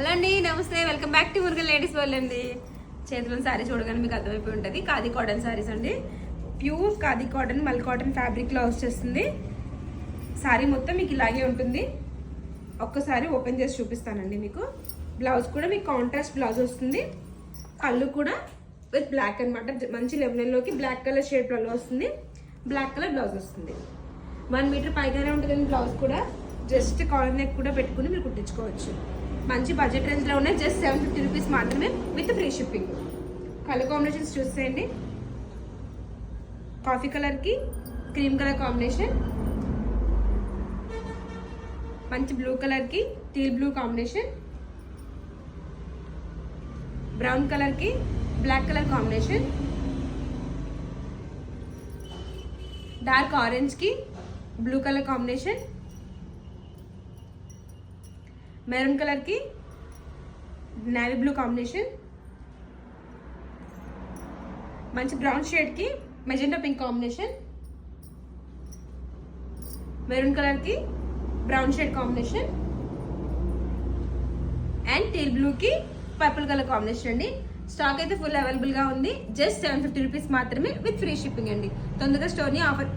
Hello అండి, నమస్తే. Welcome back to Murugal ladies world అండి. చేతులను శారీ చూడగానే మీకు అర్థమైపోయి ఉంటుంది. ఖాదీ కాటన్ శారీస్ అండి. ప్యూర్ ఖాదీ కాటన్, మల్ కాటన్ ఫ్యాబ్రిక్లో వచ్చేస్తుంది. శారీ మొత్తం మీకు ఇలాగే ఉంటుంది. ఒక్కసారి ఓపెన్ చేసి చూపిస్తానండి మీకు. బ్లౌజ్ కూడా మీకు కాంట్రాస్ట్ బ్లౌజ్ వస్తుంది. కళ్ళు కూడా విత్ బ్లాక్ అనమాట. మంచి లెవెన్లోకి బ్లాక్ కలర్ షేడ్ పళ్ళు వస్తుంది. బ్లాక్ కలర్ బ్లౌజ్ వస్తుంది. 1 మీటర్ పైగానే ఉంటుంది బ్లౌజ్ కూడా. జస్ట్ కాలర్ నెక్ కూడా పెట్టుకుని మీరు కుట్టించుకోవచ్చు. మంచి బడ్జెట్ రేంజ్లో ఉన్నాయి. జస్ట్ 750 రూపీస్ మాత్రమే with free shipping. Colour combinations చూసేయండి. కాఫీ కలర్కి క్రీమ్ కలర్ కాంబినేషన్, మంచి బ్లూ కలర్కి టీల్ బ్లూ కాంబినేషన్, బ్రౌన్ కలర్కి బ్లాక్ కలర్ కాంబినేషన్, డార్క్ ఆరెంజ్కి బ్లూ కలర్ కాంబినేషన్, మెరూన్ కలర్కి నేవీ బ్లూ కాంబినేషన్, మంచి బ్రౌన్ షేడ్కి మెజెంటా పింక్ కాంబినేషన్, మెరూన్ కలర్కి brown shade combination and teal బ్లూకి పర్పుల్ కలర్ కాంబినేషన్ అండి. స్టాక్ అయితే ఫుల్ అవైలబుల్గా ఉంది. జస్ట్ 750 రూపీస్ మాత్రమే విత్ ఫ్రీ షిప్పింగ్ అండి. తొందరగా స్టోర్ని ఆఫర్